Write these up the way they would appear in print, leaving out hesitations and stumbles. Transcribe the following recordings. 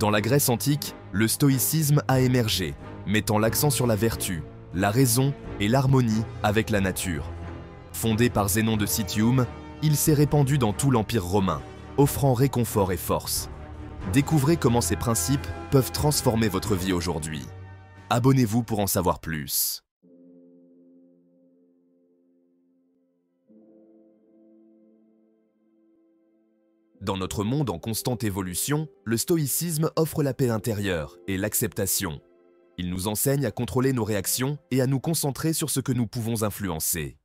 Dans la Grèce antique, le stoïcisme a émergé, mettant l'accent sur la vertu, la raison et l'harmonie avec la nature. Fondé par Zénon de Citium, il s'est répandu dans tout l'Empire romain, offrant réconfort et force. Découvrez comment ces principes peuvent transformer votre vie aujourd'hui. Abonnez-vous pour en savoir plus. Dans notre monde en constante évolution, le stoïcisme offre la paix intérieure et l'acceptation. Il nous enseigne à contrôler nos réactions et à nous concentrer sur ce que nous pouvons influencer.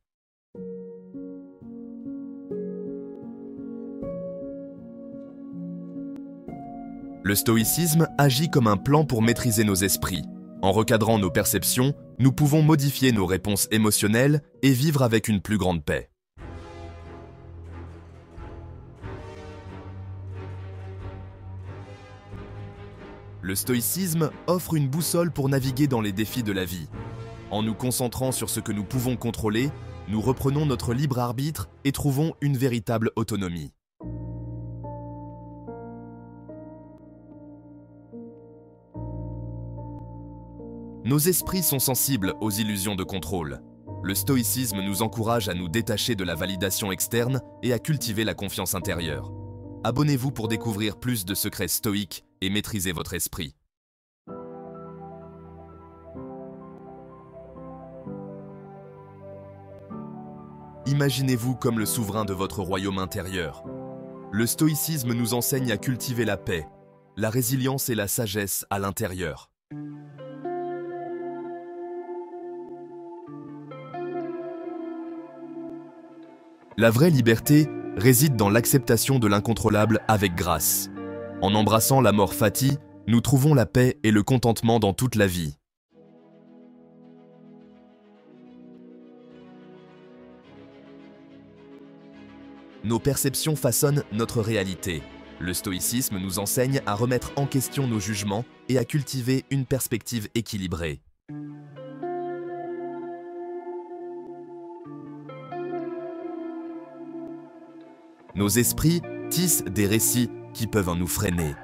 Le stoïcisme agit comme un plan pour maîtriser nos esprits. En recadrant nos perceptions, nous pouvons modifier nos réponses émotionnelles et vivre avec une plus grande paix. Le stoïcisme offre une boussole pour naviguer dans les défis de la vie. En nous concentrant sur ce que nous pouvons contrôler, nous reprenons notre libre arbitre et trouvons une véritable autonomie. Nos esprits sont sensibles aux illusions de contrôle. Le stoïcisme nous encourage à nous détacher de la validation externe et à cultiver la confiance intérieure. Abonnez-vous pour découvrir plus de secrets stoïques et maîtriser votre esprit. Imaginez-vous comme le souverain de votre royaume intérieur. Le stoïcisme nous enseigne à cultiver la paix, la résilience et la sagesse à l'intérieur. La vraie liberté réside dans l'acceptation de l'incontrôlable avec grâce. En embrassant la mort fati, nous trouvons la paix et le contentement dans toute la vie. Nos perceptions façonnent notre réalité. Le stoïcisme nous enseigne à remettre en question nos jugements et à cultiver une perspective équilibrée. Nos esprits tissent des récits qui peuvent nous freiner.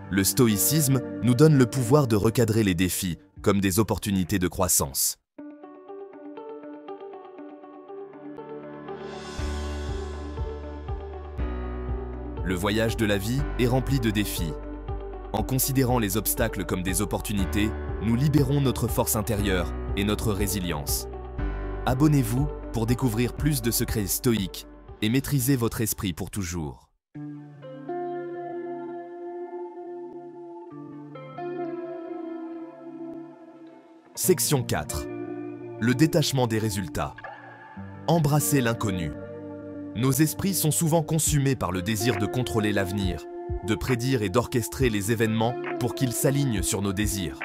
Le stoïcisme nous donne le pouvoir de recadrer les défis comme des opportunités de croissance. Le voyage de la vie est rempli de défis. En considérant les obstacles comme des opportunités, nous libérons notre force intérieure et notre résilience. Abonnez-vous pour découvrir plus de secrets stoïques et maîtriser votre esprit pour toujours. Section 4. Le détachement des résultats. Embrasser l'inconnu. Nos esprits sont souvent consumés par le désir de contrôler l'avenir, de prédire et d'orchestrer les événements pour qu'ils s'alignent sur nos désirs.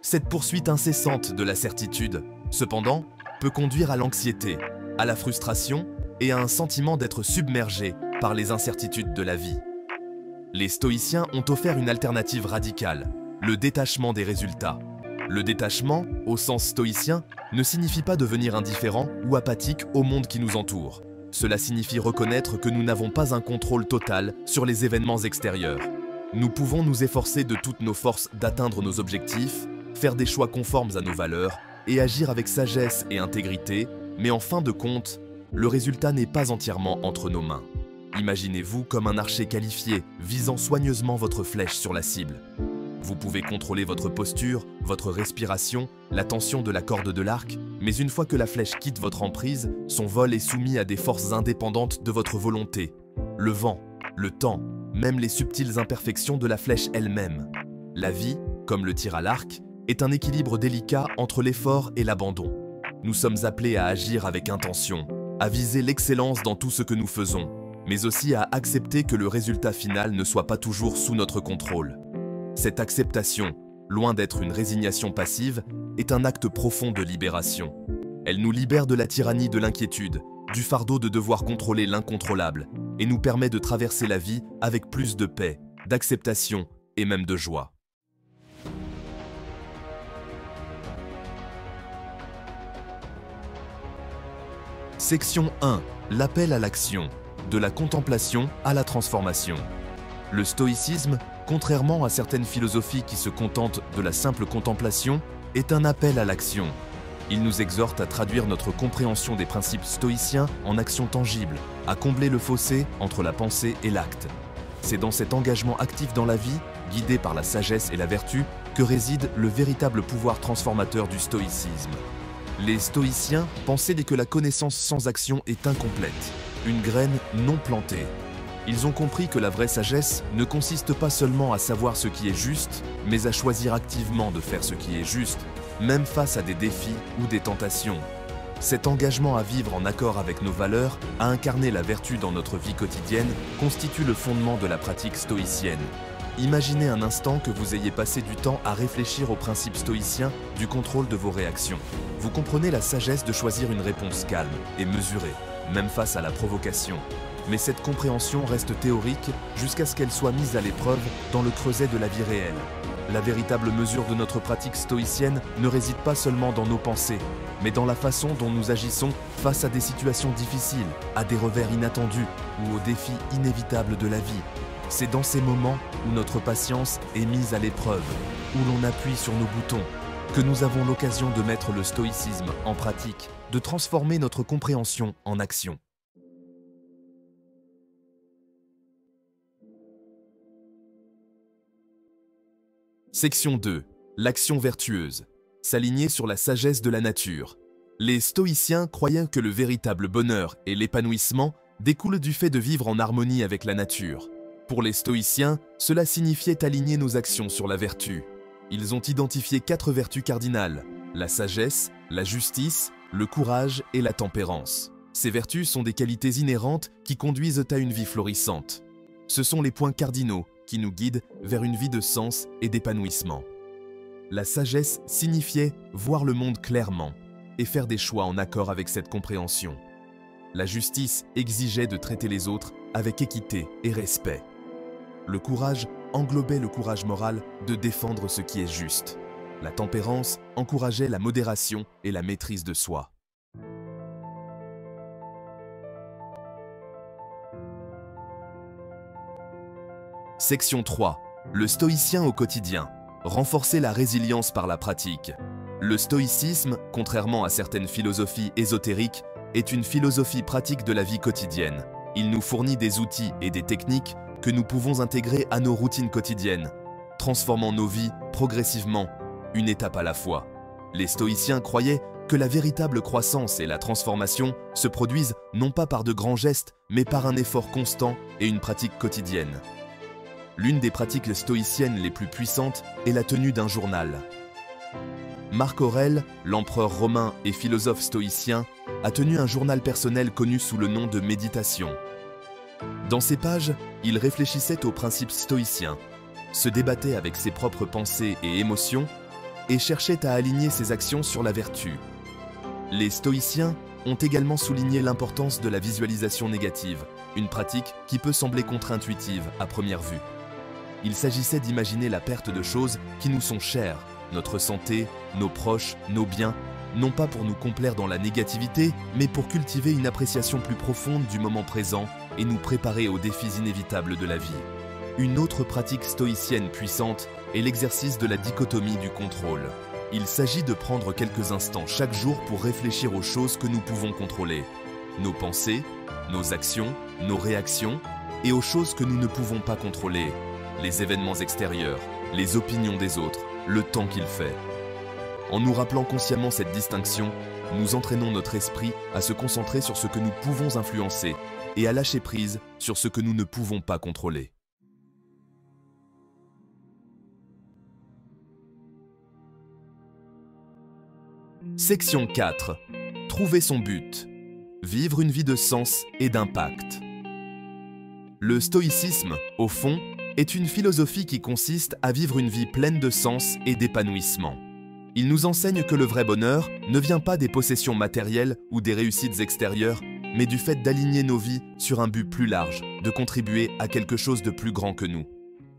Cette poursuite incessante de la certitude, cependant, peut conduire à l'anxiété, à la frustration et à un sentiment d'être submergé par les incertitudes de la vie. Les stoïciens ont offert une alternative radicale, le détachement des résultats. Le détachement, au sens stoïcien, ne signifie pas devenir indifférent ou apathique au monde qui nous entoure. Cela signifie reconnaître que nous n'avons pas un contrôle total sur les événements extérieurs. Nous pouvons nous efforcer de toutes nos forces d'atteindre nos objectifs, faire des choix conformes à nos valeurs et agir avec sagesse et intégrité, mais en fin de compte, le résultat n'est pas entièrement entre nos mains. Imaginez-vous comme un archer qualifié, visant soigneusement votre flèche sur la cible. Vous pouvez contrôler votre posture, votre respiration, la tension de la corde de l'arc, mais une fois que la flèche quitte votre emprise, son vol est soumis à des forces indépendantes de votre volonté. Le vent, le temps, même les subtiles imperfections de la flèche elle-même. La vie, comme le tir à l'arc, est un équilibre délicat entre l'effort et l'abandon. Nous sommes appelés à agir avec intention, à viser l'excellence dans tout ce que nous faisons, mais aussi à accepter que le résultat final ne soit pas toujours sous notre contrôle. Cette acceptation, loin d'être une résignation passive, est un acte profond de libération. Elle nous libère de la tyrannie de l'inquiétude, du fardeau de devoir contrôler l'incontrôlable, et nous permet de traverser la vie avec plus de paix, d'acceptation et même de joie. Section 1. L'appel à l'action, de la contemplation à la transformation. Le stoïcisme contrairement à certaines philosophies qui se contentent de la simple contemplation, est un appel à l'action. Il nous exhorte à traduire notre compréhension des principes stoïciens en actions tangibles, à combler le fossé entre la pensée et l'acte. C'est dans cet engagement actif dans la vie, guidé par la sagesse et la vertu, que réside le véritable pouvoir transformateur du stoïcisme. Les stoïciens pensaient que la connaissance sans action est incomplète, une graine non plantée. Ils ont compris que la vraie sagesse ne consiste pas seulement à savoir ce qui est juste, mais à choisir activement de faire ce qui est juste, même face à des défis ou des tentations. Cet engagement à vivre en accord avec nos valeurs, à incarner la vertu dans notre vie quotidienne, constitue le fondement de la pratique stoïcienne. Imaginez un instant que vous ayez passé du temps à réfléchir aux principes stoïciens du contrôle de vos réactions. Vous comprenez la sagesse de choisir une réponse calme et mesurée, même face à la provocation. Mais cette compréhension reste théorique jusqu'à ce qu'elle soit mise à l'épreuve dans le creuset de la vie réelle. La véritable mesure de notre pratique stoïcienne ne réside pas seulement dans nos pensées, mais dans la façon dont nous agissons face à des situations difficiles, à des revers inattendus ou aux défis inévitables de la vie. C'est dans ces moments où notre patience est mise à l'épreuve, où l'on appuie sur nos boutons, que nous avons l'occasion de mettre le stoïcisme en pratique, de transformer notre compréhension en action. Section 2. L'action vertueuse. S'aligner sur la sagesse de la nature. Les stoïciens croyaient que le véritable bonheur et l'épanouissement découlent du fait de vivre en harmonie avec la nature. Pour les stoïciens, cela signifiait aligner nos actions sur la vertu. Ils ont identifié 4 vertus cardinales: la sagesse, la justice, le courage et la tempérance. Ces vertus sont des qualités inhérentes qui conduisent à une vie florissante. Ce sont les points cardinaux qui nous guident vers une vie de sens et d'épanouissement. La sagesse signifiait voir le monde clairement et faire des choix en accord avec cette compréhension. La justice exigeait de traiter les autres avec équité et respect. Le courage englobait le courage moral de défendre ce qui est juste. La tempérance encourageait la modération et la maîtrise de soi. Section 3. Le stoïcien au quotidien. Renforcer la résilience par la pratique. Le stoïcisme, contrairement à certaines philosophies ésotériques, est une philosophie pratique de la vie quotidienne. Il nous fournit des outils et des techniques que nous pouvons intégrer à nos routines quotidiennes, transformant nos vies progressivement, une étape à la fois. Les stoïciens croyaient que la véritable croissance et la transformation se produisent non pas par de grands gestes, mais par un effort constant et une pratique quotidienne. L'une des pratiques stoïciennes les plus puissantes est la tenue d'un journal. Marc Aurèle, l'empereur romain et philosophe stoïcien, a tenu un journal personnel connu sous le nom de méditation. Dans ces pages, il réfléchissait aux principes stoïciens, se débattait avec ses propres pensées et émotions et cherchait à aligner ses actions sur la vertu. Les stoïciens ont également souligné l'importance de la visualisation négative, une pratique qui peut sembler contre-intuitive à première vue. Il s'agissait d'imaginer la perte de choses qui nous sont chères, notre santé, nos proches, nos biens, non pas pour nous complaire dans la négativité, mais pour cultiver une appréciation plus profonde du moment présent et nous préparer aux défis inévitables de la vie. Une autre pratique stoïcienne puissante est l'exercice de la dichotomie du contrôle. Il s'agit de prendre quelques instants chaque jour pour réfléchir aux choses que nous pouvons contrôler, nos pensées, nos actions, nos réactions, et aux choses que nous ne pouvons pas contrôler, les événements extérieurs, les opinions des autres, le temps qu'il fait. En nous rappelant consciemment cette distinction, nous entraînons notre esprit à se concentrer sur ce que nous pouvons influencer et à lâcher prise sur ce que nous ne pouvons pas contrôler. Section 4. Trouver son but. Vivre une vie de sens et d'impact. Le stoïcisme, au fond, est une philosophie qui consiste à vivre une vie pleine de sens et d'épanouissement. Il nous enseigne que le vrai bonheur ne vient pas des possessions matérielles ou des réussites extérieures, mais du fait d'aligner nos vies sur un but plus large, de contribuer à quelque chose de plus grand que nous.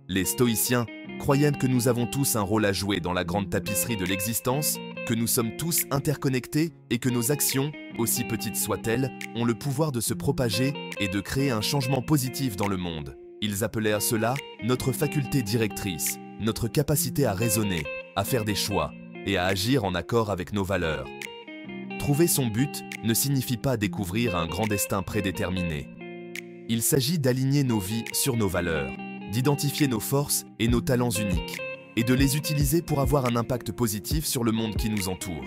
Les stoïciens croyaient que nous avons tous un rôle à jouer dans la grande tapisserie de l'existence, que nous sommes tous interconnectés et que nos actions, aussi petites soient-elles, ont le pouvoir de se propager et de créer un changement positif dans le monde. Ils appelaient à cela notre faculté directrice, notre capacité à raisonner, à faire des choix et à agir en accord avec nos valeurs. Trouver son but ne signifie pas découvrir un grand destin prédéterminé. Il s'agit d'aligner nos vies sur nos valeurs, d'identifier nos forces et nos talents uniques, et de les utiliser pour avoir un impact positif sur le monde qui nous entoure.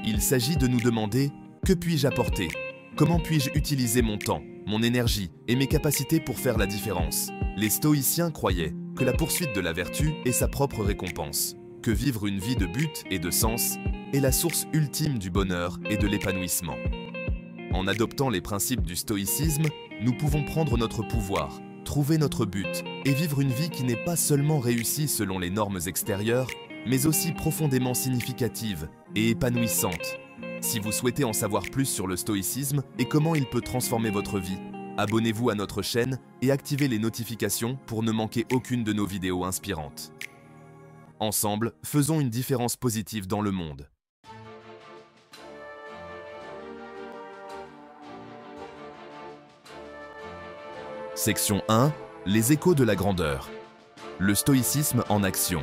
Il s'agit de nous demander « Que puis-je apporter ? Comment puis-je utiliser mon temps, mon énergie et mes capacités pour faire la différence ?» Les stoïciens croyaient que la poursuite de la vertu est sa propre récompense, que vivre une vie de but et de sens est la source ultime du bonheur et de l'épanouissement. En adoptant les principes du stoïcisme, nous pouvons prendre notre pouvoir, trouver notre but et vivre une vie qui n'est pas seulement réussie selon les normes extérieures, mais aussi profondément significative et épanouissante. Si vous souhaitez en savoir plus sur le stoïcisme et comment il peut transformer votre vie, abonnez-vous à notre chaîne et activez les notifications pour ne manquer aucune de nos vidéos inspirantes. Ensemble, faisons une différence positive dans le monde. Section 1. Les échos de la grandeur. Le stoïcisme en action.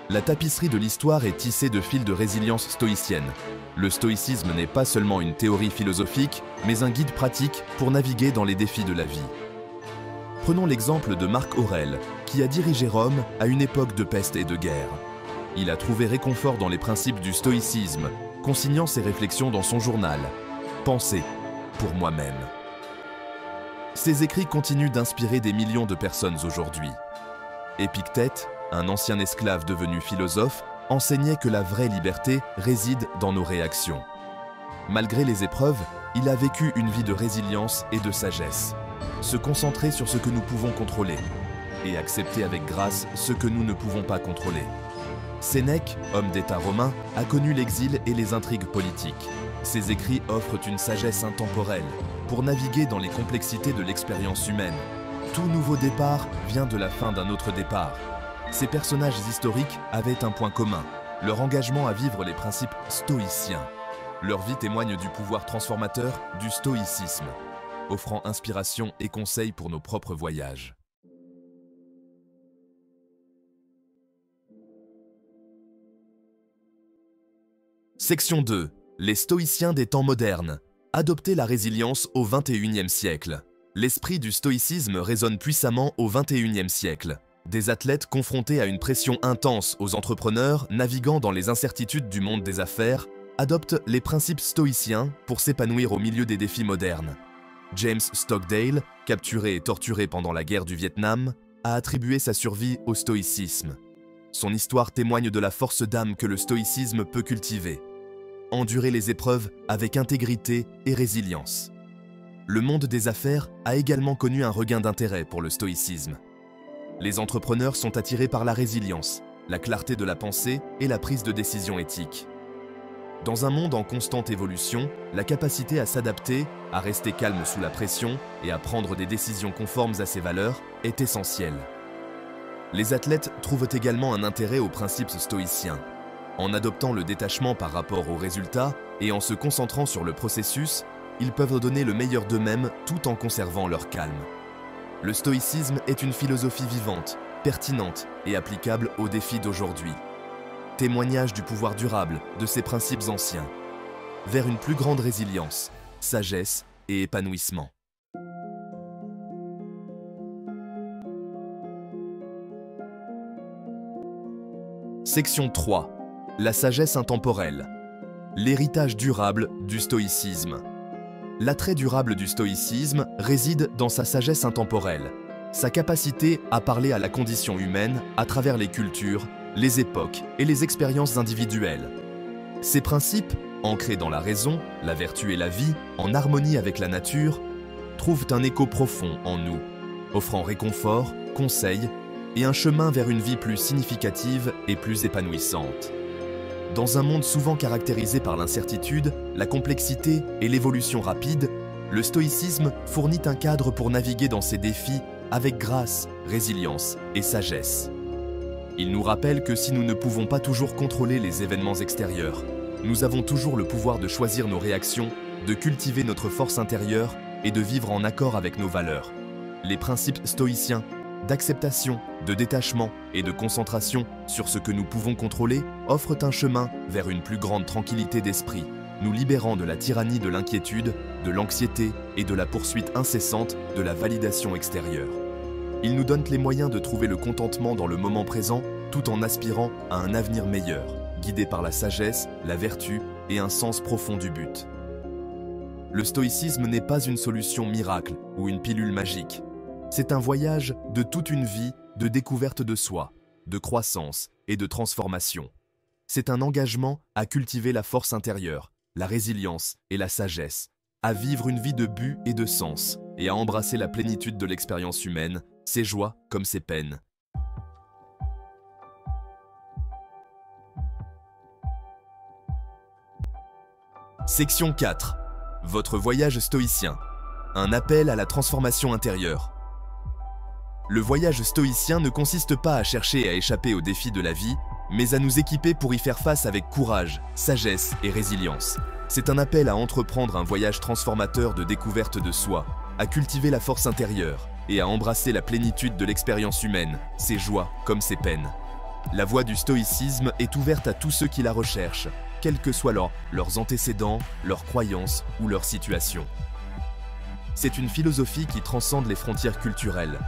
La tapisserie de l'histoire est tissée de fils de résilience stoïcienne. Le stoïcisme n'est pas seulement une théorie philosophique, mais un guide pratique pour naviguer dans les défis de la vie. Prenons l'exemple de Marc Aurèle, qui a dirigé Rome à une époque de peste et de guerre. Il a trouvé réconfort dans les principes du stoïcisme, consignant ses réflexions dans son journal « Penser pour moi-même ». Ses écrits continuent d'inspirer des millions de personnes aujourd'hui. Épictète, un ancien esclave devenu philosophe, enseignait que la vraie liberté réside dans nos réactions. Malgré les épreuves, il a vécu une vie de résilience et de sagesse. Se concentrer sur ce que nous pouvons contrôler et accepter avec grâce ce que nous ne pouvons pas contrôler. Sénèque, homme d'État romain, a connu l'exil et les intrigues politiques. Ses écrits offrent une sagesse intemporelle pour naviguer dans les complexités de l'expérience humaine. Tout nouveau départ vient de la fin d'un autre départ. Ces personnages historiques avaient un point commun, leur engagement à vivre les principes stoïciens. Leur vie témoigne du pouvoir transformateur du stoïcisme, offrant inspiration et conseils pour nos propres voyages. Section 2. Les stoïciens des temps modernes. Adopter la résilience au XXIe siècle. L'esprit du stoïcisme résonne puissamment au XXIe siècle. Des athlètes confrontés à une pression intense aux entrepreneurs naviguant dans les incertitudes du monde des affaires adoptent les principes stoïciens pour s'épanouir au milieu des défis modernes. James Stockdale, capturé et torturé pendant la guerre du Vietnam, a attribué sa survie au stoïcisme. Son histoire témoigne de la force d'âme que le stoïcisme peut cultiver. Endurer les épreuves avec intégrité et résilience. Le monde des affaires a également connu un regain d'intérêt pour le stoïcisme. Les entrepreneurs sont attirés par la résilience, la clarté de la pensée et la prise de décision éthique. Dans un monde en constante évolution, la capacité à s'adapter, à rester calme sous la pression et à prendre des décisions conformes à ses valeurs est essentielle. Les athlètes trouvent également un intérêt aux principes stoïciens. En adoptant le détachement par rapport aux résultats et en se concentrant sur le processus, ils peuvent donner le meilleur d'eux-mêmes tout en conservant leur calme. Le stoïcisme est une philosophie vivante, pertinente et applicable aux défis d'aujourd'hui. Témoignage du pouvoir durable de ces principes anciens, vers une plus grande résilience, sagesse et épanouissement. Section 3. La sagesse intemporelle. L'héritage durable du stoïcisme. L'attrait durable du stoïcisme réside dans sa sagesse intemporelle, sa capacité à parler à la condition humaine à travers les cultures, les époques et les expériences individuelles. Ces principes, ancrés dans la raison, la vertu et la vie, en harmonie avec la nature, trouvent un écho profond en nous, offrant réconfort, conseils et un chemin vers une vie plus significative et plus épanouissante. Dans un monde souvent caractérisé par l'incertitude, la complexité et l'évolution rapide, le stoïcisme fournit un cadre pour naviguer dans ces défis avec grâce, résilience et sagesse. Il nous rappelle que si nous ne pouvons pas toujours contrôler les événements extérieurs, nous avons toujours le pouvoir de choisir nos réactions, de cultiver notre force intérieure et de vivre en accord avec nos valeurs. Les principes stoïciens d'acceptation, de détachement et de concentration sur ce que nous pouvons contrôler offrent un chemin vers une plus grande tranquillité d'esprit, nous libérant de la tyrannie de l'inquiétude, de l'anxiété et de la poursuite incessante de la validation extérieure. Ils nous donnent les moyens de trouver le contentement dans le moment présent tout en aspirant à un avenir meilleur, guidé par la sagesse, la vertu et un sens profond du but. Le stoïcisme n'est pas une solution miracle ou une pilule magique. C'est un voyage de toute une vie de découverte de soi, de croissance et de transformation. C'est un engagement à cultiver la force intérieure, la résilience et la sagesse, à vivre une vie de but et de sens, et à embrasser la plénitude de l'expérience humaine, ses joies comme ses peines. Section 4. Votre voyage stoïcien. Un appel à la transformation intérieure. Le voyage stoïcien ne consiste pas à chercher à échapper aux défis de la vie, mais à nous équiper pour y faire face avec courage, sagesse et résilience. C'est un appel à entreprendre un voyage transformateur de découverte de soi, à cultiver la force intérieure et à embrasser la plénitude de l'expérience humaine, ses joies comme ses peines. La voie du stoïcisme est ouverte à tous ceux qui la recherchent, quels que soient leurs antécédents, leurs croyances ou leur situation. C'est une philosophie qui transcende les frontières culturelles,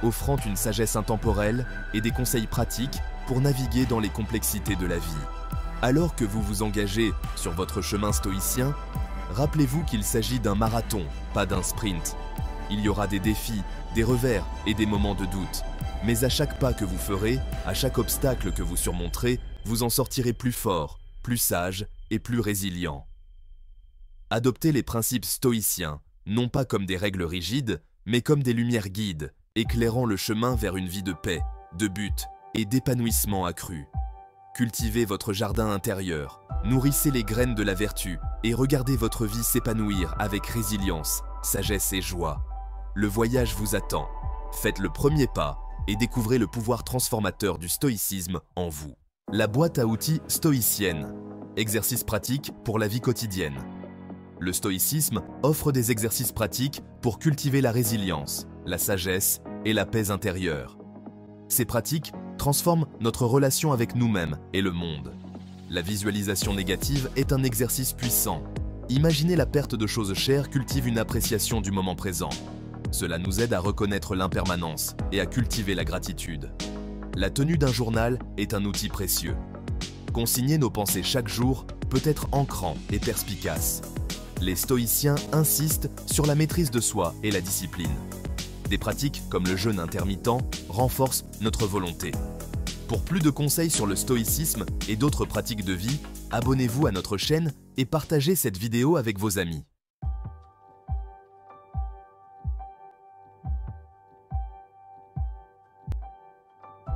offrant une sagesse intemporelle et des conseils pratiques pour naviguer dans les complexités de la vie. Alors que vous vous engagez sur votre chemin stoïcien, rappelez-vous qu'il s'agit d'un marathon, pas d'un sprint. Il y aura des défis, des revers et des moments de doute. Mais à chaque pas que vous ferez, à chaque obstacle que vous surmonterez, vous en sortirez plus fort, plus sage et plus résilient. Adoptez les principes stoïciens, non pas comme des règles rigides, mais comme des lumières guides, éclairant le chemin vers une vie de paix, de but et d'épanouissement accru. Cultivez votre jardin intérieur, nourrissez les graines de la vertu et regardez votre vie s'épanouir avec résilience, sagesse et joie. Le voyage vous attend. Faites le premier pas et découvrez le pouvoir transformateur du stoïcisme en vous. La boîte à outils stoïcienne. Exercices pratiques pour la vie quotidienne. Le stoïcisme offre des exercices pratiques pour cultiver la résilience, la sagesse et la paix intérieure. Ces pratiques transforment notre relation avec nous-mêmes et le monde. La visualisation négative est un exercice puissant. Imaginer la perte de choses chères cultive une appréciation du moment présent. Cela nous aide à reconnaître l'impermanence et à cultiver la gratitude. La tenue d'un journal est un outil précieux. Consigner nos pensées chaque jour peut être ancrant et perspicace. Les stoïciens insistent sur la maîtrise de soi et la discipline. Des pratiques comme le jeûne intermittent renforcent notre volonté. Pour plus de conseils sur le stoïcisme et d'autres pratiques de vie, abonnez-vous à notre chaîne et partagez cette vidéo avec vos amis.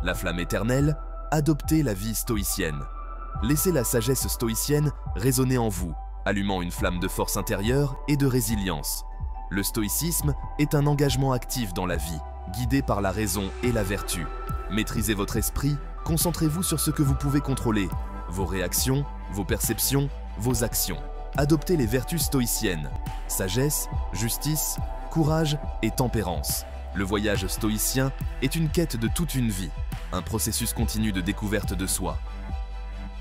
La flamme éternelle, adoptez la vie stoïcienne. Laissez la sagesse stoïcienne résonner en vous, allumant une flamme de force intérieure et de résilience. Le stoïcisme est un engagement actif dans la vie, guidé par la raison et la vertu. Maîtrisez votre esprit, concentrez-vous sur ce que vous pouvez contrôler, vos réactions, vos perceptions, vos actions. Adoptez les vertus stoïciennes, sagesse, justice, courage et tempérance. Le voyage stoïcien est une quête de toute une vie, un processus continu de découverte de soi.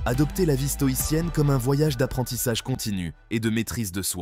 Adoptez la vie stoïcienne comme un voyage d'apprentissage continu et de maîtrise de soi.